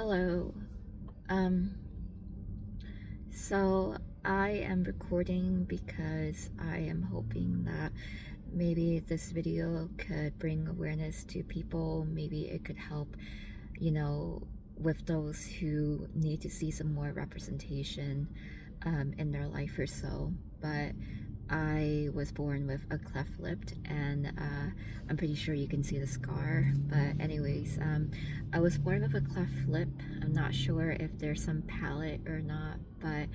Hello. Um, so I am recording because I am hoping that maybe this video could bring awareness to people. Maybe it could help, with those who need to see some more representation in their life or so. But I was born with a cleft lip, and I'm pretty sure you can see the scar. But anyways, I was born with a cleft lip. I'm not sure if there's some palate or not, but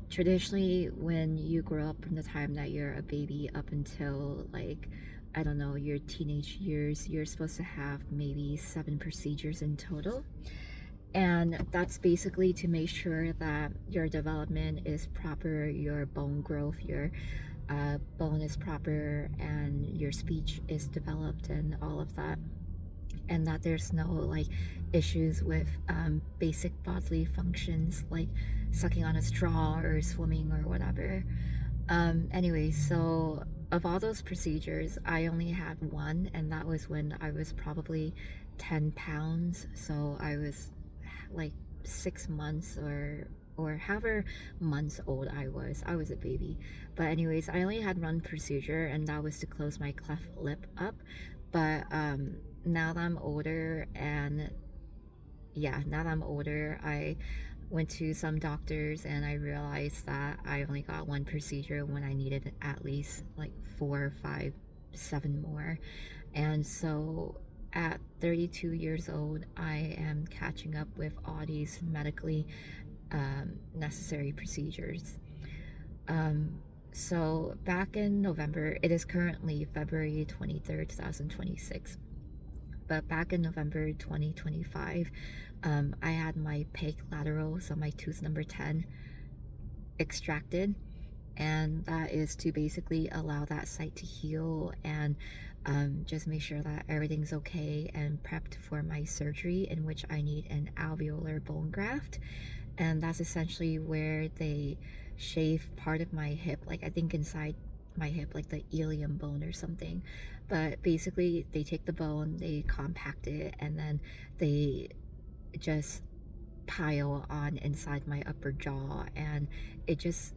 traditionally when you grow up from the time that you're a baby up until, like, I don't know, your teenage years, you're supposed to have maybe 7 procedures in total. And that's basically to make sure that your development is proper, your bone growth, your bone is proper, and your speech is developed and all of that, and that there's no like issues with basic bodily functions like sucking on a straw or swimming or whatever. Anyway, so of all those procedures, I only had one, and that was when I was probably 10 pounds. So I was like 6 months or however months old I was a baby. But anyways, I only had one procedure, and that was to close my cleft lip up. But now that I'm older, and yeah, now that I'm older, I went to some doctors and I realized that I only got one procedure when I needed at least like 4, 5, 7 more. And so at 32 years old, I am catching up with all these medically necessary procedures. So back in November, it is currently February 23rd, 2026. But back in November 2025, I had my peg lateral, so my tooth number 10, extracted. And that is to basically allow that site to heal and just make sure that everything's okay and prepped for my surgery, in which I need an alveolar bone graft. And that's essentially where they shave part of my hip, like I think inside my hip, like the ilium bone or something. But basically they take the bone, they compact it, and then they just pile on inside my upper jaw, and it just,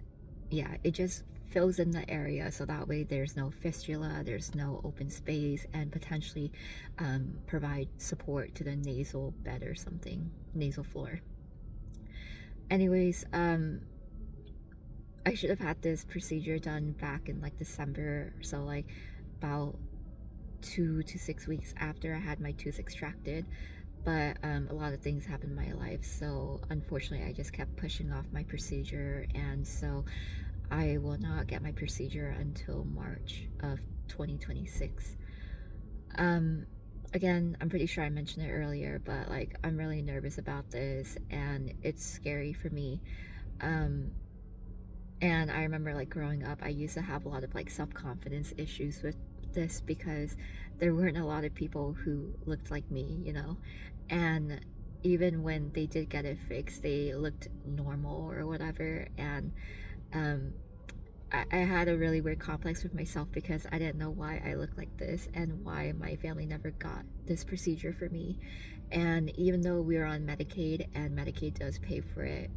yeah, it just fills in the area, so that way there's no fistula, there's no open space, and potentially provide support to the nasal bed or something, nasal floor. Anyways, I should have had this procedure done back in like December, so like about 2 to 6 weeks after I had my tooth extracted. But a lot of things happened in my life, so unfortunately I just kept pushing off my procedure, and so I will not get my procedure until March of 2026. Again, I'm pretty sure I mentioned it earlier, but like I'm really nervous about this, and it's scary for me. And I remember like growing up, I used to have a lot of like self-confidence issues with this because there weren't a lot of people who looked like me. And even when they did get it fixed, they looked normal or whatever. And um, I had a really weird complex with myself because I didn't know why I looked like this and why my family never got this procedure for me. And even though we were on Medicaid, and Medicaid does pay for it,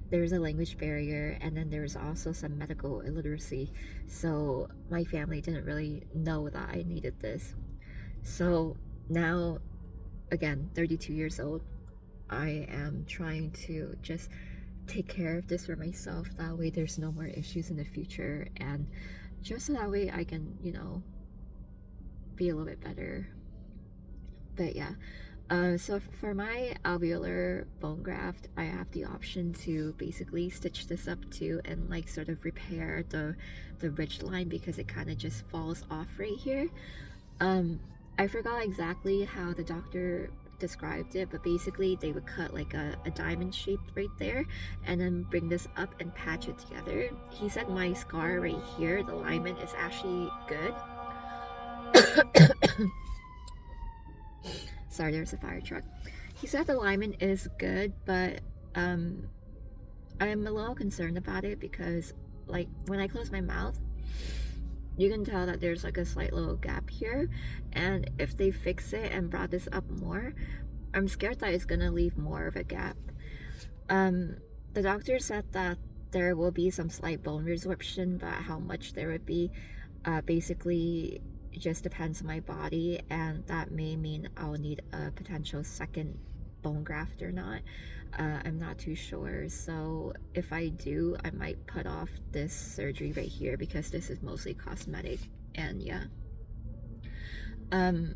there's a language barrier, and then there's also some medical illiteracy. So my family didn't really know that I needed this. So now, again, 32 years old, I am trying to just take care of this for myself. That way there's no more issues in the future, and just so that way I can, be a little bit better. But yeah, so for my alveolar bone graft, I have the option to basically stitch this up too, and like sort of repair the ridge line because it kind of just falls off right here. I forgot exactly how the doctor described it, but basically they would cut like a diamond shape right there and then bring this up and patch it together. He said my scar right here, the alignment, is actually good. Sorry, there's a fire truck. He said the alignment is good, but I'm a little concerned about it because like when I close my mouth, you can tell that there's like a slight little gap here, and if they fix it and brought this up more, I'm scared that it's gonna leave more of a gap. Um, the doctor said that there will be some slight bone resorption, but how much there would be, basically just depends on my body, and that may mean I'll need a potential second bone graft or not. I'm not too sure. So if I do, I might put off this surgery right here because this is mostly cosmetic. And yeah, um,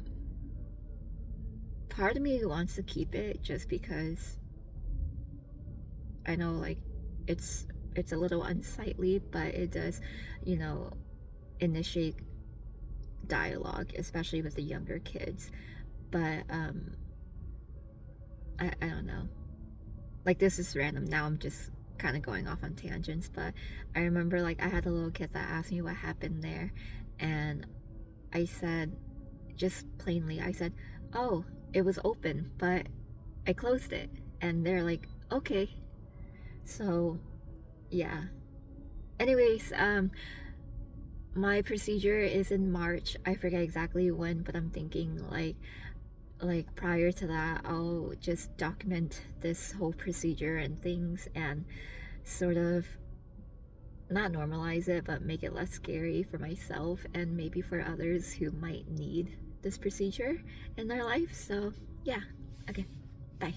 part of me wants to keep it just because I know like it's it's a little unsightly, but it does, you know, initiate dialogue, especially with the younger kids. But I don't know. Like this is random. Now I'm just kind of going off on tangents, but I remember like I had a little kid that asked me what happened there, and I said, just plainly, I said, "Oh, it was open, but I closed it." And they're like, "Okay." So, yeah. Anyways, my procedure is in March. I forget exactly when, but I'm thinking like prior to that, I'll just document this whole procedure and things and sort of not normalize it, but make it less scary for myself and maybe for others who might need this procedure in their life. So, yeah. Okay. Bye.